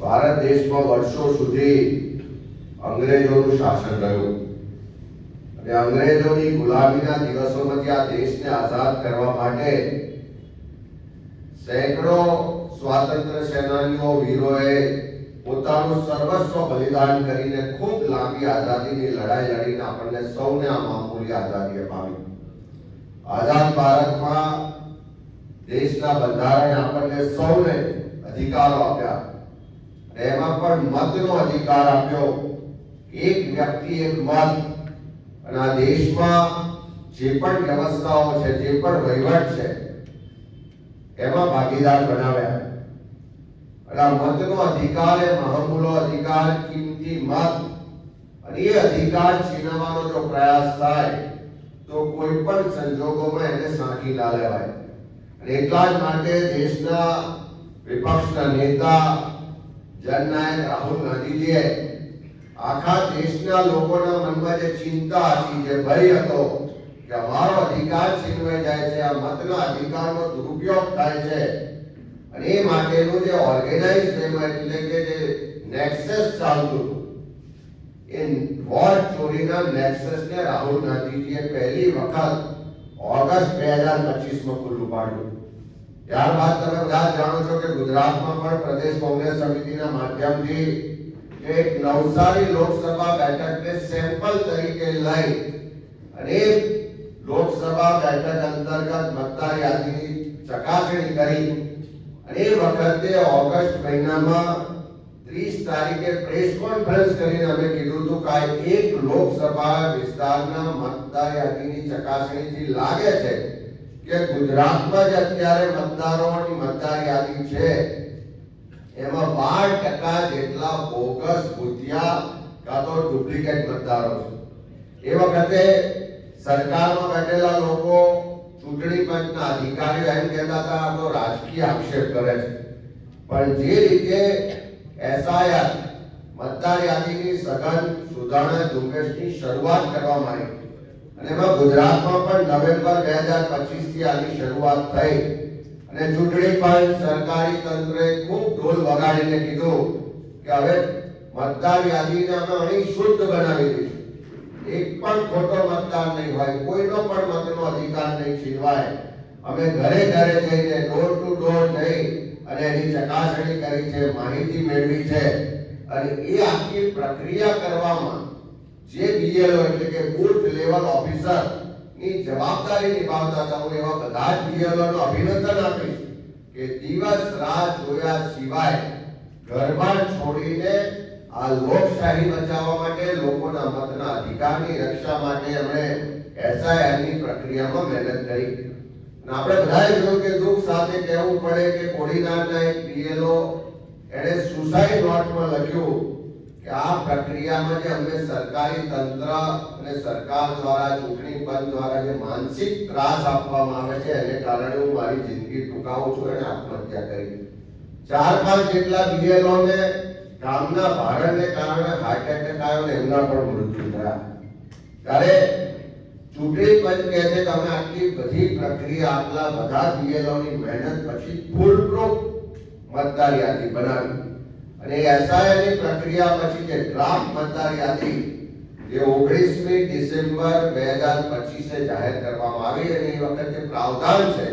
ભારત દેશમાં વર્ષો સુધી અંગ્રેજોનું શાસન રહ્યું અને અંગ્રેજોની ગુલામીના દિવસોમાંથી આ દેશને આઝાદ કરવા માટે સેંકડો સ્વાતંત્ર્ય સેનાનીઓ વીરોએ પોતાનું સર્વસ્વ બલિદાન કરીને ખૂબ લાંબી આઝાદીની લડાઈ લડીને આપણને સૌને આ મામૂલી આઝાદી અપાવી. આઝાદ ભારતમાં દેશના બંધારણે આપણને સૌને અધિકારો આપ્યા. એમાં પણ મતનો અધિકાર આપ્યો. એક વ્યક્તિ એક મત. અને આ દેશમાં જે પણ વ્યવસ્થાઓ છે, જે પણ વહીવટ છે, એમાં ભાગીદાર બનાવ્યા. અને મતનો અધિકાર એ મહામૂલો અધિકાર, કિંમતી મત. અને એ અધિકાર છીનવવાનો જો પ્રયાસ થાય તો કોઈ પણ સંજોગોમાં એને સાંકી ના લેવાય. અને એટલા જ માટે દેશના વિપક્ષના નેતા જનનાયક રાહુલ ગાંધીજીએ આખા દેશના લોકોના મનમાં જે ચિંતા હતી, જે ભય હતો કે અમારો અધિકાર છીનવાઈ જાય છે, આ મતના અધિકારનો દુરુપયોગ થાય છે, અને એ માટેનું જે ઓર્ગેનાઇઝ પેમેન્ટ એટલે કે જે નેક્સસ ચાલતું હતું, એ વોટ ચોરીના નેક્સસને રાહુલ ગાંધીજીએ પહેલી વખત ઓગસ્ટ 2025માં ખુલ્લું પાડ્યું. ત્યારબાદ તમે બધા જાણો છો કે ગુજરાતમાં પણ પ્રદેશ કોંગ્રેસ સમિતિના માધ્યમથી એક નવસારી લોકસભા બેઠકને સેમ્પલ તરીકે લઈ અને લોકસભા બેઠક અંતર્ગત મતદાર યાદીની ચકાસણી કરી. અને એ વખતે ઓગસ્ટ મહિનામાં 30 તારીખે પ્રેસ કોન્ફરન્સ કરીને અમે કીધું હતું કે એક લોકસભા વિસ્તારના મતદાર યાદીની ચકાસણીથી લાગે છે કે ગુજરાતમાં જે અત્યારે મતદારોની મતદાર યાદી છે એમાં 12% જેટલા બોગસ ભૂતિયા કાં તો ડુપ્લિકેટ મતદારો છે. એ વખતે સરકારમાં બેઠેલા લોકો, ચૂંટણી પંચના અધિકારીઓ એમ કહેતા હતા આ તો રાજકીય આક્ષેપ કરે છે. પણ જે રીતે એસઆઈઆર મતદાર યાદીની સઘન સુધારણા ઝુંબેશની શરૂઆત કરવામાં આવી અને એમાં ગુજરાતમાં પણ નવેમ્બર 2025 થી આની શરૂઆત થઈ અને ચૂંટણી પંચ, સરકારી તંત્રએ ખૂબ ઢોલ વગાડીને કીધું કે હવે મતદાર યાદીને અમે અહીં શુદ્ધ બનાવી દઈશું. એક પણ ખોટો મતદાર નહીં હોય, કોઈનો પણ મતનો અધિકાર નહીં છીનવાય. અમે ઘરે ઘરે જઈને ડોર ટુ ડોર જઈ અને એની ચકાસણી કરી છે, માહિતી મેળવી છે. અને એ આખી પ્રક્રિયા કરવામાં જે બીએલઓ એટલે કે બૂથ લેવલ ઓફિસર ની જવાબદારી નિભાવતા હતા, હું એવા બધા જ બીએલઓ નો અભિનંદન આપીશ કે દિવસ રાત જોયા સિવાય ઘરમાં છોડીને આ લોકશાહી બચાવવા માટે, લોકોના મતના અધિકારની રક્ષા માટે અમે એસઆઈઆરની પ્રક્રિયામાં મહેનત કરી. આપણે બધાએ જોયું કે દુઃખ સાથે કહેવું પડે કે કોડીનારના એક બીએલઓ એણે સુસાઇડ નોટમાં લખ્યું કે આ પ્રક્રિયામાં જે અમને સરકારી તંત્ર અને સરકાર દ્વારા, ચૂંટણી પંચ દ્વારા જે માનસિક ત્રાસ આપવામાં આવે છે એને કારણે હું મારી જિંદગી ટૂંકાવું છું, એને આત્મહત્યા કરી. 4-5 જેટલા બીએલઓને કામના ભારણને કારણે હાર્ટ એટેક આવ્યો ને એમના પણ મૃત્યુ થયા. ત્યારે ચૂંટણી પંચ કહે છે કે અમે આટલી બધી પ્રક્રિયા, આટલા બધા બીએલઓની મહેનત પછી ફૂલ પ્રૂફ મતદાર યાદી બનાવી. અને એસઆઈઆરની પ્રક્રિયા પછી જે ડ્રાફ્ટ મતદાર યાદી જે 19મી ડિસેમ્બર 2025 જાહેર કરવામાં આવી અને એ વખતે પ્રાવધાન છે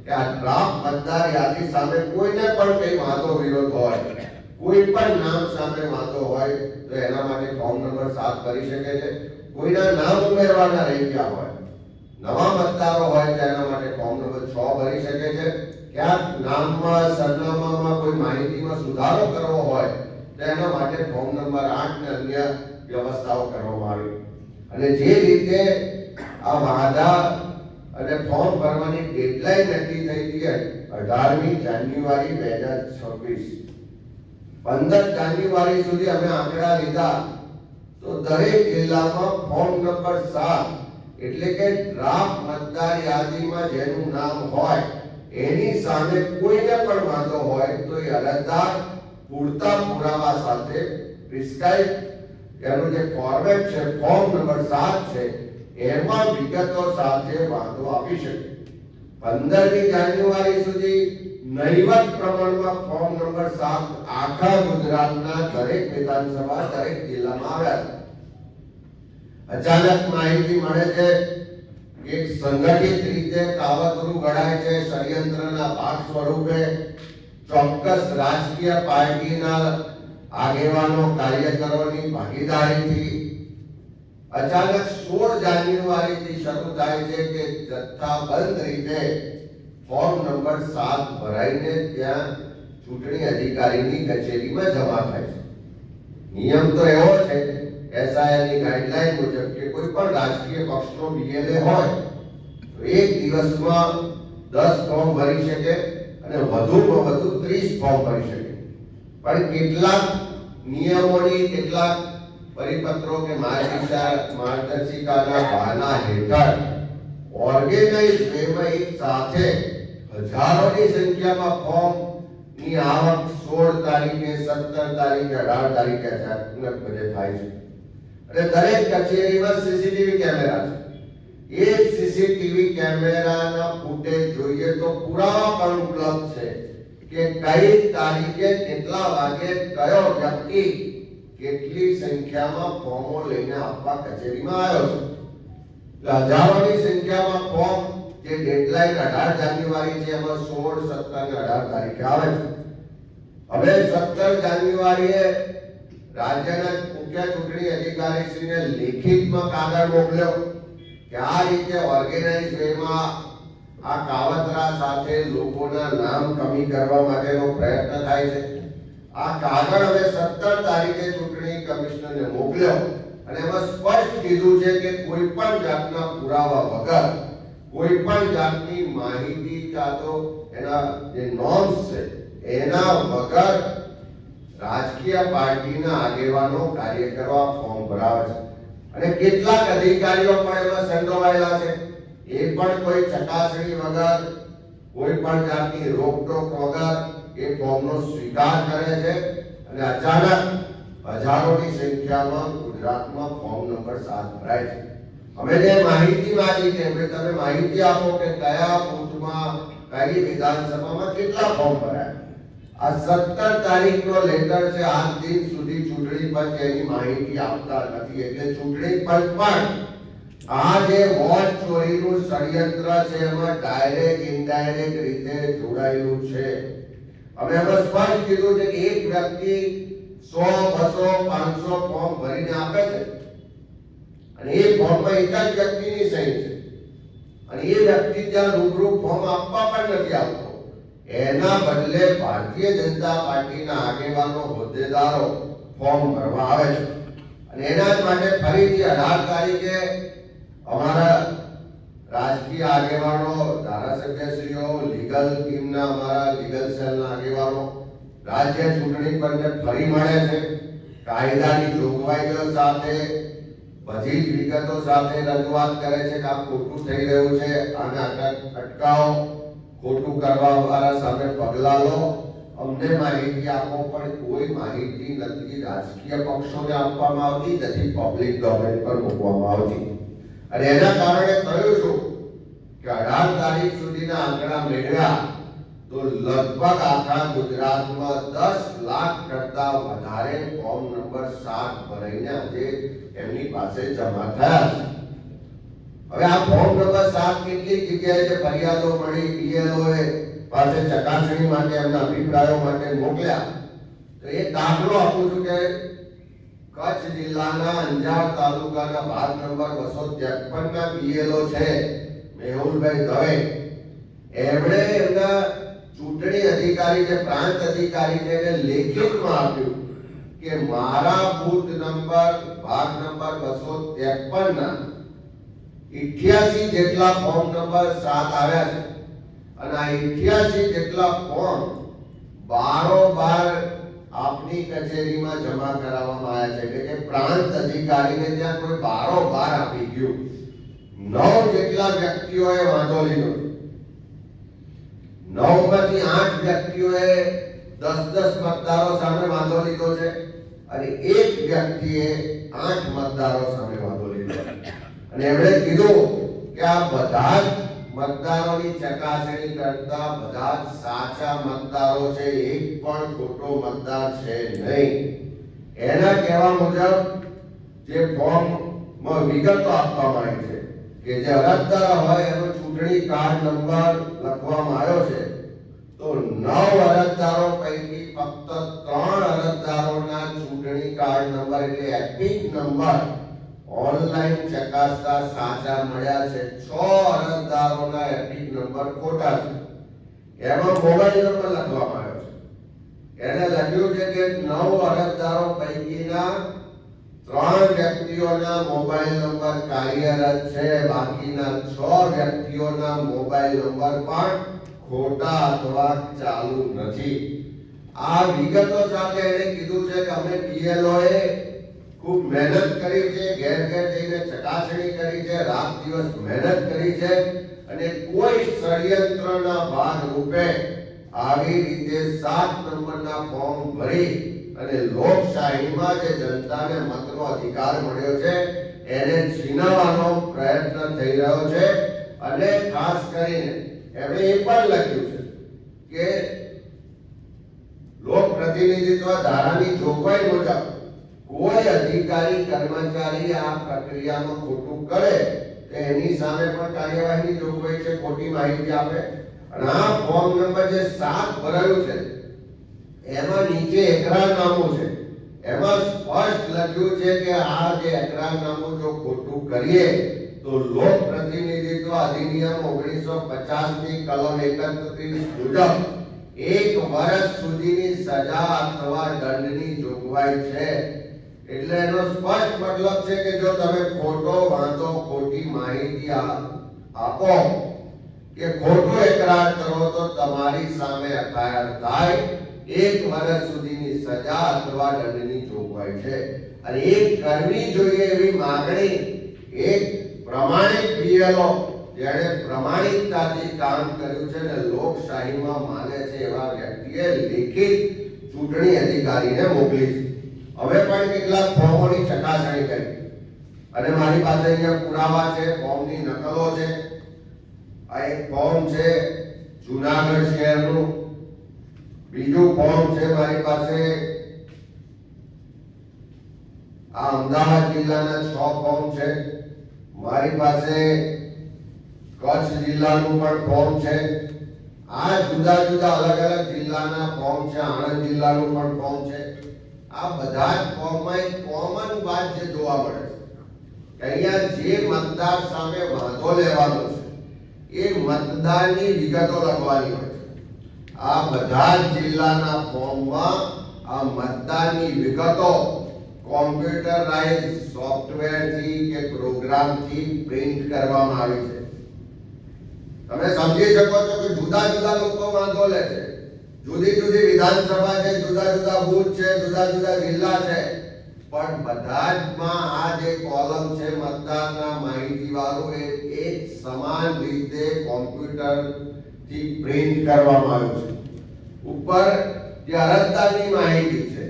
કે આ ડ્રાફ્ટ મતદાર યાદી સામે કોઈને પણ કઈ વાંધો વિરોધ હોય, કોઈ પણ નામ સામે વાંધો હોય તો એના માટે ફોર્મ નંબર 7 ભરી શકે છે. કોઈના નામ ઉમેરવાના રહી ગયા હોય, નવા મતદારો હોય તો એના માટે ફોર્મ નંબર 6 ભરી શકે છે. ક્યાંક નામમાં, સરનામામાં કોઈ માહિતીમાં સુધારો કરવો હોય તો એના માટે ફોર્મ નંબર 8 ને અન્ય વ્યવસ્થાઓ કરવામાં આવી. અને જે રીતે આ વાંધા અને ફોર્મ ભરવાની ડેડલાઈન નક્કી થઈ હતી 18મી જાન્યુઆરી 2026. 15 જાન્યુઆરી સુધી અમે આંકડા લીધા તો દરેક જિલ્લામાં ફોર્મ નંબર 7 એટલે કે ડ્રાફ્ટ મતદાર યાદીમાં જેનું નામ હોય એની સામે કોઈને પણ વાંધો હોય તો એ અરજદાર પૂરતા પુરાવા સાથે પ્રિસ્ક્રાઇબ એનું જે ફોર્મેટ છે, ફોર્મ નંબર 7 છે, એમાં વિગતો સાથે વાંધો આપી શકે. 15મી જાન્યુઆરી સુધી નહીવત પ્રમાણમાં ફોર્મ નંબર 7 આખા ગુજરાતના દરેક વિધાનસભા દરેક જિલ્લામાં આવ્યા છે. અચાનક માહિતી મળે છે કે સંગઠિત રીતે કાવતરું ઘડાય છે, ષડયંત્રના ભાગ સ્વરૂપે ચોક્કસ રાજકીય પાર્ટીના આગેવાનો કાર્યકરોની ભાગીદારીથી અચાનક 16 જાન્યુઆરીથી શરૂ થાય છે કે જથ્થાબંધ રીતે ફોર્મ નંબર 7 ભરાઈને ત્યાં ચૂંટણી અધિકારીની કચેરીમાં જમા થાય છે. નિયમ તો એવો છે એસઆઈની ગાઈડલાઈન મુજબ કે કોઈ પણ રાજકીય પક્ષનો બીએલએ હોય તો એક દિવસમાં 10 ફોર્મ ભરી શકે અને વધુમાં વધુ 30 ફોર્મ ભરી શકે. પણ કેટલાક નિયમોની કેટલાક પરિપત્રો કે માર્ગદર્શિકાના બહાના હેઠળ ઓર્ગેનાઇઝ વેમાં એક સાથે હજારોની સંખ્યામાં ફોર્મ ની આવક 16 તારીખે 17 તારીખે 18 તારીખે અચાનક બધે થાય છે. અને દરેક કચેરીમાં સીસીટીવી કેમેરા છે. એ સીસીટીવી કેમેરાના ફૂટેજ જોઈએ તો પુરાવા પણ ઉપલબ્ધ છે કે કઈ તારીખે કેટલા વાગે કયો વ્યક્તિ કેટલી સંખ્યામાં ફોર્મો લઈને આપવા કચેરીમાં આવ્યો છે. હજારોની સંખ્યામાં ફોર્મ જે ડેડલાઈન 18 જાન્યુઆરી છે એમાં 16, 17 અને 18 તારીખે આવે છે. હવે 17 જાન્યુઆરીએ રાજ્યના મુખ્ય ચૂંટણી અધિકારીશ્રીને લેખિતમાં કાગળ મોકલ્યો કે આ રીતે ઓર્ગેનાઇઝ વેમાં આ કાવતરા સાથે લોકોના નામ કમી કરવા માટેનો પ્રયત્ન થાય છે. આ કાગળ હવે 17 તારીખે ચૂંટણી કમિશનરને મોકલ્યો અને એમાં સ્પષ્ટ કીધું છે કે કોઈ પણ જાતના પુરાવા વગર કોઈ પણ જાતની માહિતી કાં તો એના જે નોર્મ્સ છે એના વગર રાજકીય પાર્ટીના આગેવાનો કાર્યકરો ફોર્મ ભરાવે છે. અને કેટલાક અધિકારીઓ પણ એમાં સંડોવાયેલા છે. એ પણ કોઈ ચકાસણી વગર કોઈ પણ જાતની રોકટોક વગર એ ફોર્મનો સ્વીકાર કરે છે અને અચાનક હજારોની સંખ્યામાં ગુજરાતમાં ફોર્મ નંબર 7 ભરાય છે. અમે જે માહિતી માંગી છે કે તમે માહિતી આપો કે કયા બૂથમાં કઈ વિધાનસભામાં કેટલા ફોર્મ ભરાયા. આ 17 તારીખનો લેટર છે. આજ દિન સુધી ચૂંટણી પંચ એની માહિતી આપતા નથી. એટલે ચૂંટણી પંચ પણ આ જે વોટ ચોરીનું ષડયંત્ર છે એમાં ડાયરેક્ટ ઇનડાયરેક્ટ રીતે જોડાયેલું છે. હવે એમાં સ્પષ્ટ કીધું છે કે એક વ્યક્તિ 100, 200, 500 ફોર્મ ભરીને આપે છે અને એ ફોર્મમાં એક જ વ્યક્તિની સહી છે અને એ વ્યક્તિ ત્યાં રૂબરૂ ફોર્મ આપવા પણ નથી આવતો. એના બદલે ભારતીય જનતા પાર્ટીના આગેવાનો હોદ્દેદારો ફોર્મ ભરવા આવે છે અને એના જ માટે ફરીથી 18 તારીખે અમારા રાજકીય આગેવાનો, ધારાસભ્યશ્રીઓ, લીગલ ટીમના અમારા લીગલ સેલના આગેવાનો રાજ્ય ચૂંટણી પંચને ફરી મળે છે. કાયદાની જોગવાઈઓ સાથે બધી જ વિગતો સાથે રજૂઆત કરે છે કે આ ખોટું થઈ રહ્યું છે, આને અટકાવો, ખોટું કરવા વાળા સામે પગલાં લો, અમને માહિતી આપો. પણ કોઈ માહિતી નથી રાજકીય પક્ષોને આપવામાં આવતી, નથી પબ્લિક ડોમેન પર મૂકવામાં આવતી. અને એના કારણે થયું શું કે 18 તારીખ સુધીના આંકડા મેળવ્યા તો લગભગ આખા ગુજરાતમાં 10 લાખ કરતા વધારે ફોર્મ નંબર 7 ભરાઈને આજે એમની પાસે જમા થયા છે. હવે આ ફોર્મ નંબર 7 કેટલીક જગ્યાએ જે ફરિયાદો મળી, બીએલઓએ પાસે ચકાસણી માટે એમના અભિપ્રાયો માટે મોકલ્યા. તો એ દાખલો આપું છું કે કચ્છ જિલ્લાના અંજાર તાલુકાના ભાગ નંબર 253 ના બીએલઓ છે મેહુલભાઈ દવે. એમણે એમના ચૂંટણી અધિકારી જે પ્રાંત અધિકારી છે એને લેખિતમાં આપ્યું કે મારા બૂથ નંબર ભાગ નંબર 253 ના 88 જેટલા ફોર્મ નંબર 7 આવ્યા છે અને આ 88 જેટલા ફોર્મ બારોબાર આપની કચેરીમાં જમા કરાવવામાં આવ્યા છે. એટલે કે પ્રાંત અધિકારીને ત્યાં કોઈ બારોબાર આપી ગયું. 9 જેટલા વ્યક્તિઓએ વાંધો લીધો. 9 માંથી 8 વ્યક્તિઓએ 10-10 મતદારો સામે વાંધો લીધો છે અને એક વ્યક્તિએ 8 મતદારો સામે વાંધો લીધો. અને એમણે કીધું કે આ બધા જ મતદારોની ચકાસણી કરતા બધા જ સાચા મતદારો છે, એક પણ ખોટો મતદાર છે નહીં. એના કહેવા મુજબ જે ફોર્મમાં વિગતો આપવામાં આવી છે કે જે અરજદાર હોય એનો ચૂંટણી કાર્ડ નંબર લખવામાં આવ્યો છે, તો 9 અરજદારો પૈકી ફક્ત 3 અરજદારોના ચૂંટણી કાર્ડ નંબર એટલે એપિક નંબર ઓનલાઈન ચકાસતા સાચા મળ્યા છે. 6 અરજદારોના એપિક નંબર ખોટા છે. એમાં મોબાઈલ નંબર લખવામાં આવ્યો છે. એને લખ્યું છે કે 9 અરજદારો પૈકીના 3 વ્યક્તિઓના મોબાઈલ નંબર કાર્યરત છે, બાકીના 6 વ્યક્તિઓના મોબાઈલ નંબર પણ ખોટા અથવા ચાલુ નથી. આ વિગતો સાથે એને કીધું છે કે અમે બીએલઓએ ખૂબ મહેનત કરી છે, ઘેર ઘેર જઈને ચકાસણી કરી છે, રાત દિવસ મહેનત કરી છે અને કોઈ ષડયંત્રના ભાગ રૂપે આવી રીતે 7 નંબરના ફોર્મ ભરી અને લોકશાહીમાં જે જનતાને મતનો અધિકાર મળ્યો છે એને છીનવવાનો પ્રયત્ન થઈ રહ્યો છે. અને ખાસ કરીને એમણે એ પણ લખ્યું છે કે લોક પ્રતિનિધિત્વ ધારાની જોગવાઈ મુજબ કોઈ અધિકારી કર્મચારી આ પ્રક્રિયામાં ખોટું કરે તો એની સામે પણ કાર્યવાહીની જોગવાઈ છે, ખોટી માહિતી આપે. અને આ ફોર્મ નંબર જે 7 ભરાયું છે એમાં નીચે એકરારનામું છે, એમાં સ્પષ્ટ લખ્યું છે કે આ જે એકરારનામું જો ખોટું કરીએ તો લોક પ્રતિનિધિત્વ અધિનિયમ 1950 ની કલમ 31 મુજબ 1 વર્ષ સુધીની સજા અથવા દંડની જોગવાઈ છે. એટલે એનો સ્પષ્ટ મતલબ છે કે જો તમે ખોટો વાંધો, ખોટી માહિતી આપો કે ખોટો એકરાર કરો તો તમારી સામે એફઆઈઆર થાય, 1 વર્ષ સુધીની સજા અથવા દંડની જોગવાઈ છે. અને એ કરવી જોઈએ એવી માંગણી એક પ્રમાણિક બીએલઓ જેણે પ્રમાણિકતાથી કામ કર્યું છે અને લોકશાહીમાં માને છે એવા વ્યક્તિએ લેખિત ચૂંટણી અધિકારીને મોકલી છે. હવે પણ કેટલાક ફોર્મોની ચકાસણી કરી અને મારી પાસે અહીંયા પુરાવા છે, ફોર્મની નકલો છે. આ એક ફોર્મ છે જૂનાગઢ શહેરનું, બીજું ફોર્મ છે મારી પાસે આ અમદાવાદ જિલ્લાના 6 ફોર્મ છે, મારી પાસે કચ્છ જિલ્લાનું પણ ફોર્મ છે. આ જુદા જુદા અલગ અલગ જિલ્લાના ફોર્મ છે, આણંદ જિલ્લાનું પણ ફોર્મ છે. આ બધા જ ફોર્મમાં એક કોમન વાત જે જોવા મળે છે કે અહીંયા જે મતદાર સામે વાંધો લેવાનો છે એ મતદારની વિગતો લખવાની હોય છે. આ બધા જ જિલ્લાના ફોર્મમાં આ મતદારની વિગતો કોમ્પ્યુટરાઇઝ સોફ્ટવેરથી કે પ્રોગ્રામથી પ્રિન્ટ કરવામાં આવી છે. તમે સમજી શકો છો કે જુદા જુદા લોકો વાંધો લે છે, જુદી જુદી વિધાનસભા છે, જુદા જુદા બૂથ છે, જુદા જુદા જિલ્લા છે, પણ બધા જમાં આ જે કોલમ છે મતદારના માહિતી વાળું એ એક સમાન રીતે કોમ્પ્યુટરથી પ્રિન્ટ કરવામાં આવ્યું છે. ઉપર જે અરજદારની માહિતી છે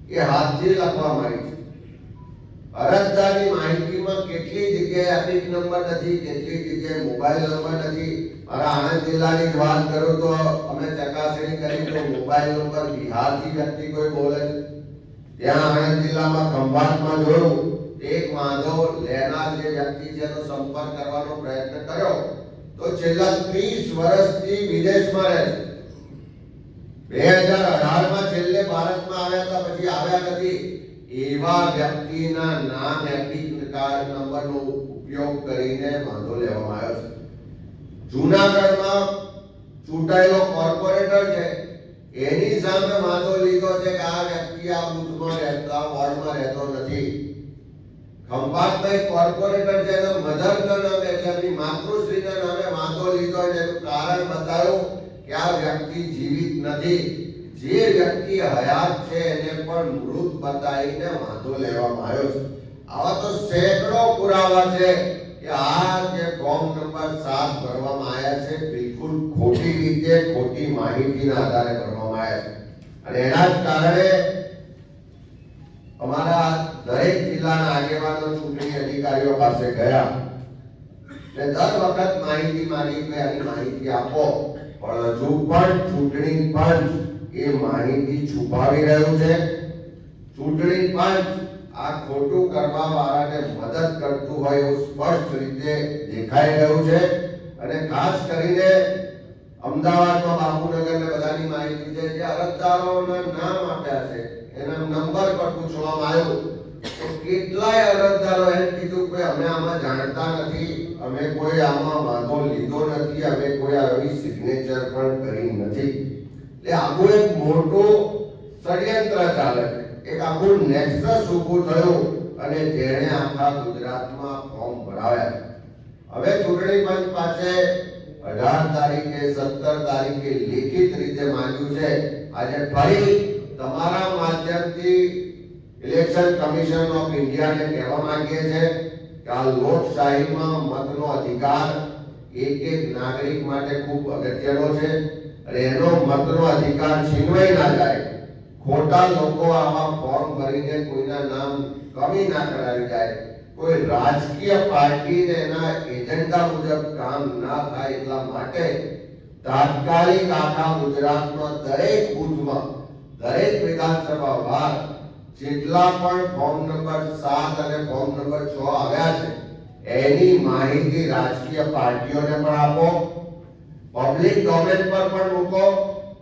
એ હાથથી લખવામાં આવી છે. અરજદારની માહિતીમાં કેટલી જગ્યાએ એપિક નંબર નથી, કેટલી જગ્યાએ મોબાઈલ નંબર નથી. મારા આણંદ જિલ્લાની જ વાત કરું તો અમે ચકાસણી કરી તો મોબાઈલ નંબર બિહારથી વ્યક્તિ કોઈ બોલે છે. ત્યાં આણંદ જિલ્લામાં ખંભાતમાં જોયું, એક વાંધો લેનાર જે વ્યક્તિ છે એનો સંપર્ક કરવાનો પ્રયત્ન કર્યો તો છેલ્લા 30 વર્ષથી વિદેશમાં રહે છે. 2018માં છેલ્લે ભારતમાં આવ્યા હતા, પછી આવ્યા નથી. એવા વ્યક્તિના નામ એપિક કાર્ડ નંબરનો ઉપયોગ કરીને વાંધો લેવામાં આવ્યો છે. જૂનાગઢમાં ચૂંટાયેલો કોર્પોરેટર છે એની સામે વાંધો લીધો છે કે આ વ્યક્તિ આ બૂથમાં રહેતા, વોર્ડમાં રહેતો નથી. ખંભાતમાં એક કોર્પોરેટર છે એના મધરના નામે એટલે એમની માતૃશ્રીના નામે વાંધો લીધો અને એનું કારણ બતાવ્યું કે આ વ્યક્તિ જીવિત નથી. જે વ્યક્તિ હયાત છે એને પણ મૃત બતાવીને વાંધો લેવામાં આવ્યો છે. આવા તો સેંકડો પુરાવા છે કે આ જે ફોર્મ નંબર 7 ભરવામાં આવ્યા છે બિલકુલ ખોટી રીતે, ખોટી માહિતીના આધારે ભરવામાં આવ્યા છે. અને એના જ કારણે અમારા દરેક જિલ્લાના આગેવાનો ચૂંટણી અધિકારીઓ પાસે ગયા ને દર વખત માહિતી માંગી કે આની માહિતી આપો, પણ હજુ પણ ચૂંટણી પંચ એ માહિતી છુપાવી રહ્યું છે. ચૂંટણી પંચ આ ખોટું કરવા વાળાને મદદ કરતું હોય એવું સ્પષ્ટ રીતે દેખાઈ રહ્યું છે. અને ખાસ કરીને અમદાવાદમાં બાપુનગરને બધાની માહિતી છે કે અરજદારોના નામ આપ્યા છે, એના નંબર પર પૂછવામાં આવ્યું તો કેટલાય અરજદારો એમ કીધું કે અમે આમાં જાણતા નથી, અમે કોઈ આમાં વાંધો લીધો નથી, અમે કોઈ આવી સિગ્નેચર પણ કરી નથી. એટલે આખું એક મોટું ષડયંત્ર ચાલે છે, એક આખું નેક્સસ ઊભું થયું અને જેણે આખા ગુજરાતમાં ફોર્મ ભરાવ્યા. હવે ચૂંટણી પંચ પાસે 18 તારીખે 17 તારીખે લેખિત રીતે માંગ્યું છે. આજે ફરી તમારા માધ્યમથી ઇલેક્શન કમિશન ઓફ ઇન્ડિયાને કહેવા માંગીએ છે કે આ લોકશાહીમાં મતનો અધિકાર એક એક નાગરિક માટે ખૂબ અગત્યનો છે અને એનો મતનો અધિકાર છીનવાઈ ના જાય, ખોટા લોકો આવા ફોર્મ ભરીને કોઈના નામ કમી ના કરાવી જાય, કોઈ રાજકીય પાર્ટીને એના એજન્ડા મુજબ કામ ના થાય એટલા માટે તાત્કાલિક આખા ગુજરાતમાં દરેક બૂથમાં દરેક વિધાનસભા વાર જેટલા પણ ફોર્મ નંબર 7 અને ફોર્મ નંબર 6 આવ્યા છે એની માહિતી રાજકીય પાર્ટીઓને પણ આપો, પબ્લિક ડોમેન પર પણ મૂકો,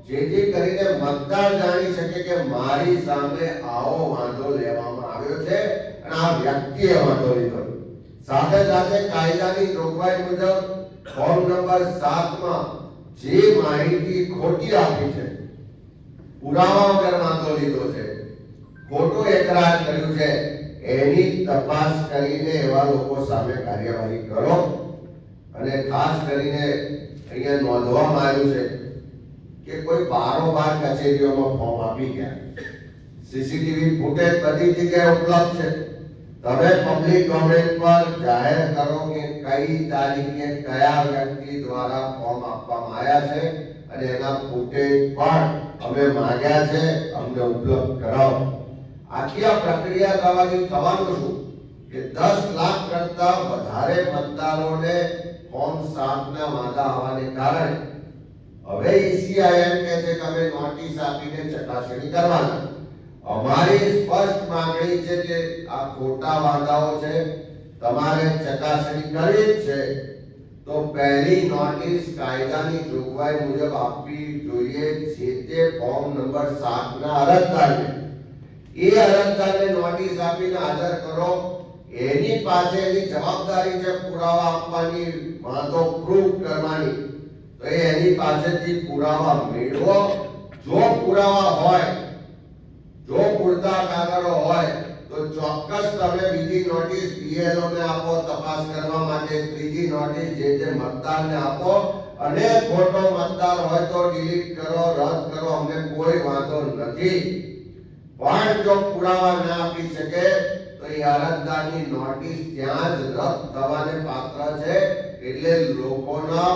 જેથી કરીને મતદાર જાણી શકે કે મારી સામે આવો વાંધો લેવામાં આવ્યો છે અને આ વ્યક્તિએ વાંધો લીધો. સાથે સાથે કાયદાની જોગવાઈ મુજબ ફોર્મ નંબર 7 માં જે માહિતી ખોટી આપી છે, પુરાવા વગર વાંધો લીધો છે, ખોટું એકરાર કર્યું છે, એની તપાસ કરીને એવા લોકો સામે કાર્યવાહી કરો. અને ખાસ કરીને અહીંયા નોંધવામાં આવ્યું છે કે કોઈ બારોબાર કચેરીઓમાં ફોર્મ આપી ગયા, સીસીટીવી ફૂટેજ બધી જગ્યાએ ઉપલબ્ધ છે. તમે પબ્લિક ડોમેન પર જાહેર કરો કે કઈ તારીખે કયા વ્યક્તિ દ્વારા ફોર્મ આપવામાં આવ્યા છે અને એના ફૂટેજ પણ અમે માંગ્યા છે, અમને ઉપલબ્ધ કરાવો. આખી આ પ્રક્રિયા થવાથી થવાનું શું કે 10 લાખ કરતા વધારે મતદારોને ફોર્મ 7 ના વાંધા આવવાને કારણે હવે ઈસીઆઈએમ કહે છે કે અમે નોટિસ આપીને ચકાસણી કરવાના. અમારી સ્પષ્ટ માંગણી છે કે આ ખોટા વાંધાઓ છે, તમારે ચકાસણી કરવી જ છે તો પહેલી નોટિસ કાયદાની જોગવાઈ મુજબ આપવી જોઈએ જે તે ફોર્મ નંબર 7 ના અરજદારને. એ અરજદારને નોટિસ આપીને હાજર કરો, એની પાસે એની જવાબદારી છે પુરાવા આપવાની, વાંધો પ્રૂફ કરવાની. તો એની પાસેથી પુરાવા મેળવો. જો પુરાવા હોય, જો પૂરતા કાગળો હોય તો ચોક્કસ તમે બીજી નોટિસ બીએલઓ ને આપો તપાસ કરવા માટે, ત્રીજી નોટિસ જે તે મતદારને આપો અને ખોટો મતદાર હોય તો ડિલીટ કરો, રદ કરો, અમને કોઈ વાંધો નથી. પણ જો પુરાવા ના આપી શકે તો એ અરજદારની નોટિસ ત્યાં જ રદ થવાને પાત્ર છે. એટલે લોકોનો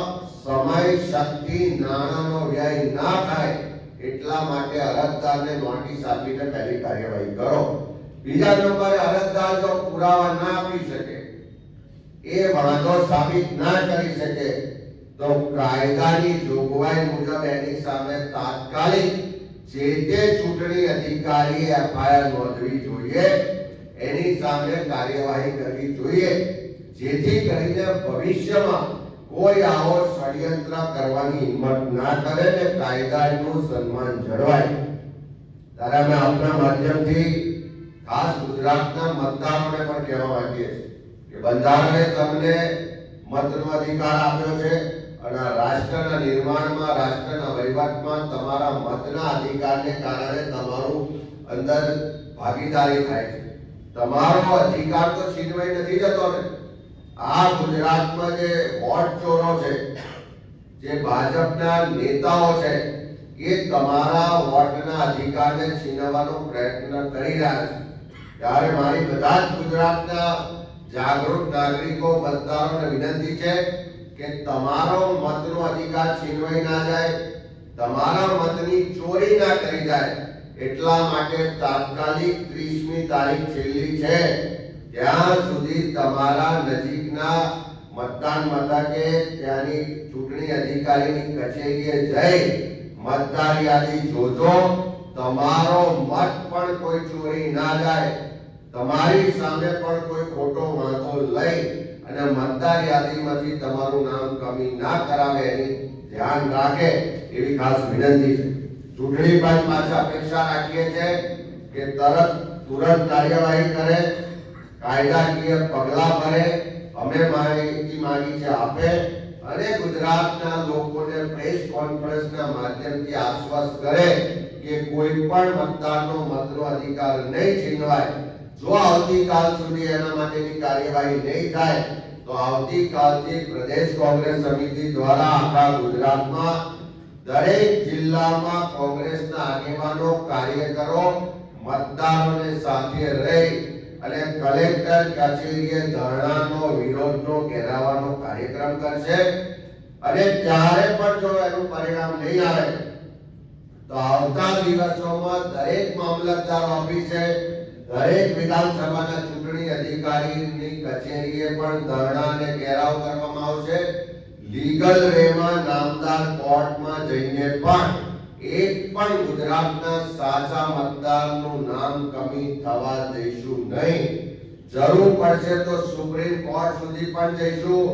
સમય, શક્તિ, નાણાંનો વ્યય ના થાય એટલા માટે અરજદારને નોટિસ આપીને પહેલી કાર્યવાહી કરો. બીજા નંબરે અરજદાર જો પુરાવા ના આપી શકે, એ વાંધો સાબિત ના કરી શકે તો કાયદાની જોગવાઈ મુજબ એની સામે તાત્કાલિક જે તે ચૂંટણી અધિકારીએ એફઆઈઆર નોંધવી જોઈએ, એની સામે કાર્યવાહી કરવી જોઈએ, જેથી કરીને ભવિષ્યમાં કોઈ આવો ષડયંત્ર કરવાની હિંમત ના કરે ને કાયદાનું સન્માન જળવાય. ત્યારે અમે આપના માધ્યમથી ખાસ ગુજરાતના મતદારોને પણ કહેવા માંગીએ છીએ કે બંધારણે તમને મતનો અધિકાર આપ્યો છે અને રાષ્ટ્રના નિર્માણમાં, રાષ્ટ્રના વહીવટમાં તમારા મતના અધિકારને કારણે તમારું અંદર ભાગીદારી થાય છે. તમારો અધિકાર તો છીનવાઈ નથી જતો ને. આ ગુજરાતમાં જે વોટ ચોરો છે, જે ભાજપના નેતાઓ છે, એ તમારા વોટના અધિકારને છીનવવાનો પ્રયત્ન કરી રહ્યા છે. ત્યારે મારી બધા જ ગુજરાતના જાગૃત નાગરિકો, મતદારોને વિનંતી છે કે તમારો મતનો અધિકાર છીનવાઈ ના જાય, તમારા મતની ચોરી ના કરી જાય, એટલા માટે તાત્કાલિક 30મી તારીખ છેલ્લી છે, ત્યાં સુધી તમારા નજીકના મતદાન મથકે ત્યાંની ચૂંટણી અધિકારીની કચેરીએ જઈ મતદાર યાદી જોજો. તમારો મત પણ કોઈ ચોરી ના જાય, તમારી સામે પણ કોઈ ખોટો વાંધો લઈ અને મતદાર યાદીમાંથી તમારું નામ કમી ના કરાવે એની ધ્યાન રાખે એવી ખાસ વિનંતી છે. ચૂંટણી પંચ પાસે અપેક્ષા રાખીએ છીએ કે તુરંત કાર્યવાહી કરે, કાયદાકીય પગલાં ભરે. અમે માહિતી માંગી છે આપે અને ગુજરાતના લોકોને પ્રેસ કોન્ફરન્સના માધ્યમથી આશ્વસ્ત કરે કે કોઈ પણ મતદારનો મતનો અધિકાર નહીં છીનવાય. જો આવતીકાલ સુધી એના માટેની કાર્યવાહી નહીં થાય તો આવતીકાલથી પ્રદેશ કોંગ્રેસ સમિતિ દ્વારા આખા ગુજરાતમાં દરેક જિલ્લામાં કોંગ્રેસના આગેવાનો, કાર્યકરો મતદારોને સાથે રહી અને કલેક્ટર કચેરીએ ધરણાનો, વિરોધનો, ઘેરાવાનો કાર્યક્રમ કરશે. અને ત્યારે પણ જો એનું પરિણામ નહીં આવે તો આવતા દિવસોમાં દરેક મામલતદાર ઓફિસે, દરેક વિધાનસભાના ચૂંટણી અધિકારીની કચેરીએ પણ ધરણા અને ઘેરાવ કરવામાં આવશે. લીગલ વેમાં નામદાર કોર્ટમાં જઈને પણ એક પણ ગુજરાતના સાચા મતદારનું નામ કમી થવા દઈશું નહીં. જરૂર પડશે તો સુપ્રીમ કોર્ટ સુધી પણ જઈશું,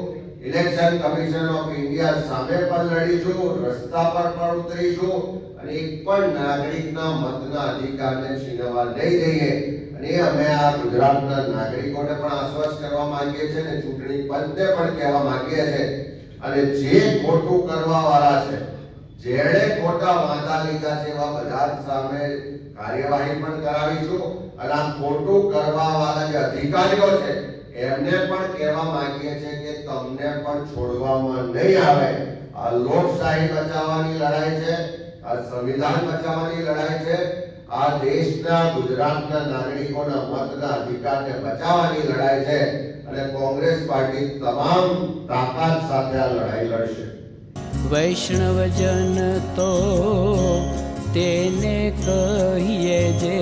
ઇલેક્શન કમિશન ઓફ ઇન્ડિયા સામે પણ લડીશું, રસ્તા પર પણ ઉતરીશું અને એક પણ નાગરિકના મતના અધિકારને છીનવવા નહીં દઈએ. અને અમે આ ગુજરાતના નાગરિકોને પણ આશ્વસ્ત કરવા માંગીએ છીએ અને ચૂંટણી પંચને પણ કહેવા માંગીએ છીએ. અને જે ખોટું કરવા વાળા છે, જેણે ખોટા વાંધા લીધા છે એવા બધા સામે કાર્યવાહી પણ કરાવીશું. અને આ ખોટું કરવા વાળા જે અધિકારીઓ છે એમને પણ કહેવા માંગીએ છીએ કે તમને પણ છોડવામાં નહીં આવે. આ લોકશાહી બચાવવાની લડાઈ છે, આ સંવિધાન બચાવવાની લડાઈ છે, આ દેશના ગુજરાતના નાગરિકોના મતના અધિકારને બચાવવાની લડાઈ છે. અને કોંગ્રેસ પાર્ટી તમામ તાકાત સાથે આ લડાઈ લડશે. વૈષ્ણવજન તો તેને કહીએ જે